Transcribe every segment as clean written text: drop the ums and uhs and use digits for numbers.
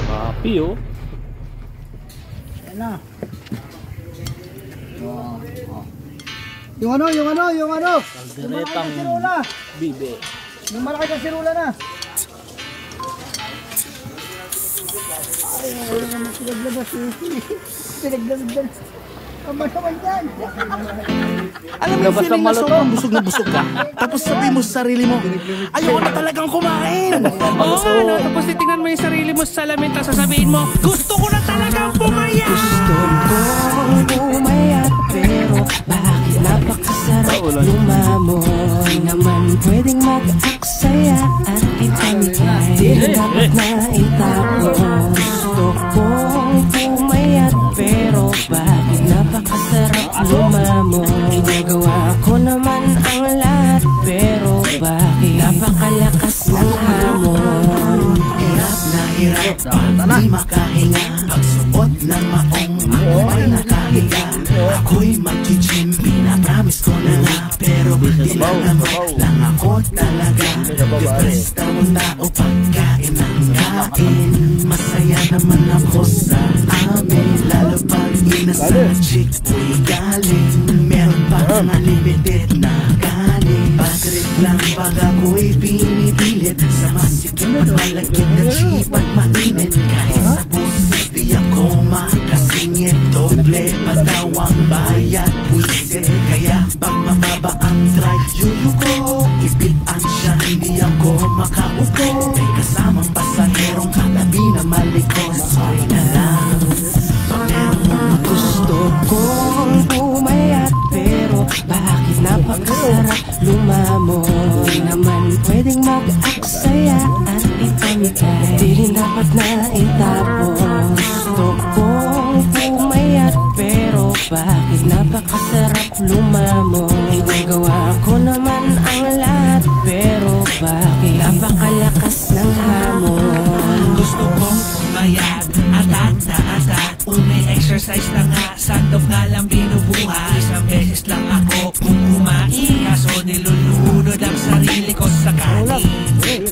Kapi oh. Yan na. Yung ano? Kalderetang bibe. Yung malaki na sirula na. Ay, wala naman pinaglabas. Pinaglabas. Ama naman yan. Alam mo yung feeling na sobrang busog na busog ka. Tapos sabihin mo sa sarili mo, ayoko na talagang kumain. Oo nga, no? Tapos titignan mo yung sarili mo sa salamin, tapos sasabihin mo, gusto ko na talagang pumayat. Gusto kong pumayat, pero bakit napakasarap lumamoy naman pwedeng mag-aksaya at ipamigay. Di dapat na itapon. Gusto kong pumayat, pero bakit napakasarap lumamoy. Ginagawa ko naman ang lahat, pero bakit napakalakas ng hamon. Hirap na hirap, di makahinga. Pagsuot ng maong, ako'y nakahiga. Ako'y mag-gym, pinapromise ko na nga. Pero di lang ako talaga. Depressed daw ang tao pagkain ng kain. Masaya naman ako sa amin, lalo pag inasa chick boy galing. Meron pa ang unlimited na kanin. Pag-trip lang pag ako'y pinipilit sa masikip at malagkit na jeep at mainit. Kahit sa buses di ako makasingit. Doble pa daw ang bayad buwisit. Kaya pag mababa ang drive yuyuko, ipitan siya hindi ako makaupo. May kasamang pasaherong katabi na malikos. Sorry na lang, gusto kong pumayat, pero bakit napakasarap lumamoy naman pwedeng mag-aksaya at ipamigay. Di rin dapat na itapon. Gusto kong pumayat, pero bakit napakasarap lumamoy. Ginagawa ko naman ang lahat, pero bakit napakalakas ng hamon. Gusto kong pumayat, atat. Umi-exercise na nga, sandok nga lang binubuhay. Isang beses lang ako kung kumain, kaso nilulunod ang sarili ko sa kanin.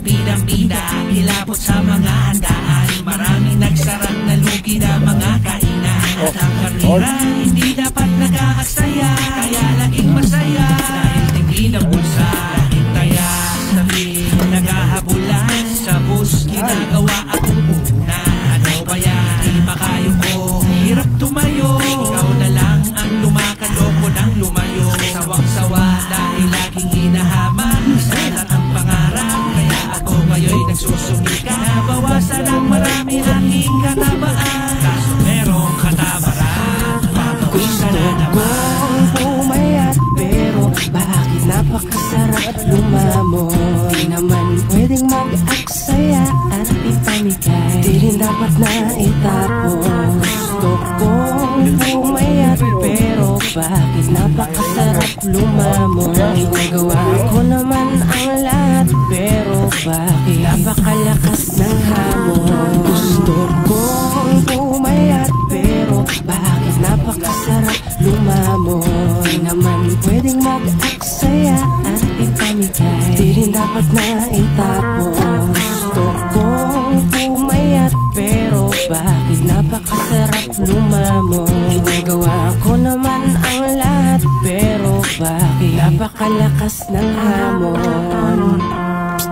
Bidang-bida, hilabot sa mga handaan. Maraming nagsarang na lugi na mga kainan. At ang karera, hindi dapat nag-aaksaya, kaya laging masaya. Dahil tingin ang bulsa, hintaya, sabi, naghahabulan. Sa bus, ginagawa akong una. Ano ba yan? Di makayo ko, hirap tumayo. Ikaw na lang ang lumakaloko ng lumayo. Sawang-sawa dahil laging hinahamak. Isa lang ang pangarap, kaya ako ngayon nagsusumika. Nabawasan ang marami aking katabaan, kaso merong katabaran. Papawisan na naman. Pumayat, pero bakit napakasarap lumamoy naman pwedeng mag-aksaya at ipamigay. Di rin dapat na itapon. Gusto kong pumayat, pero bakit napakasarap lumamoy. Ginagawa ko naman ang lahat, pero bakit napakalakas ng hamon. Gusto kong pumayat, pero bakit napakasarap lumamoy naman pwedeng mag-aksaya at ipamigay. Di rin dapat na itapon. Gusto kong pumayat, pero bakit napakasarap lumamoy. Ginagawa ko naman ang lahat, pero bakit napakalakas ng hamon.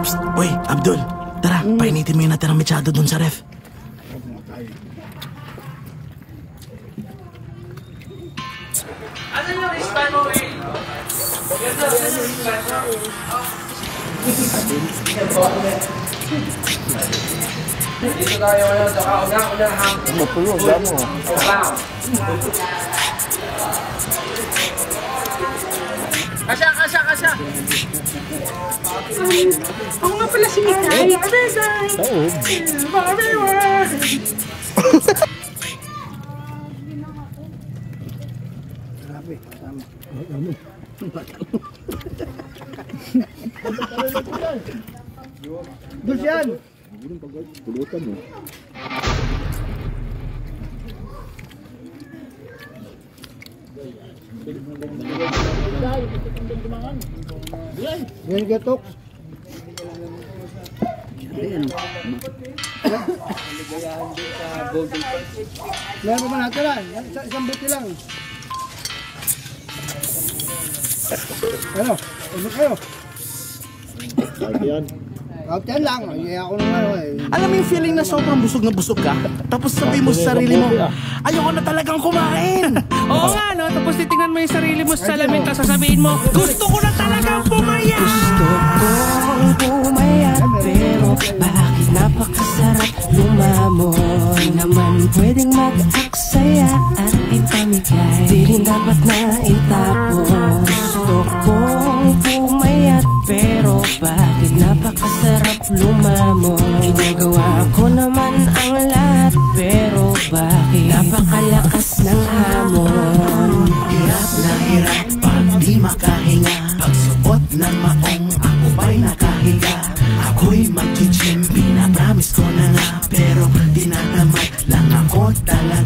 Psst, uy, Abdul, tara, painitin mo yung natirang mechado dun sa ref. Ano yung wristband mo, Will? Ganda, ano yung wristband mo? Dito tayo ngayon sa kauna-unahang round. Kasya! Ako nga pala si Mikay. Grabe, tama. Dul yan! Pulutan mo. Yan gatok. Meron pa ba natira? Isang buti lang. Ano? Ano kayo? Yan. Out yan lang. Ay, ako naman. Alam mo yung feeling na sobrang busog na busog ka? Tapos sabihin mo sa sarili mo, ayoko na talagang kumain. Oo nga, no? Tapos titingnan mo yung sarili mo sa salamin, tapos sasabihin mo, gusto ko na talagang pumayat! Gusto kong pumayat, pero bakit napakasarap lumamon? Di naman pwedeng mag-aksaya at ipamigay, di rin dapat na itapon. Gusto kong pumayat, pero bakit napakasarap lumamon? Ginagawa ko naman ang lahat, pero bakit napakalakas ng hamon? Hirap na hirap pag di makahinga, pagsuot ng maong ako ba'y nakahiga. Ako'y mag-gym, pinapromise ko na nga, pero dinadamay lang ako talaga.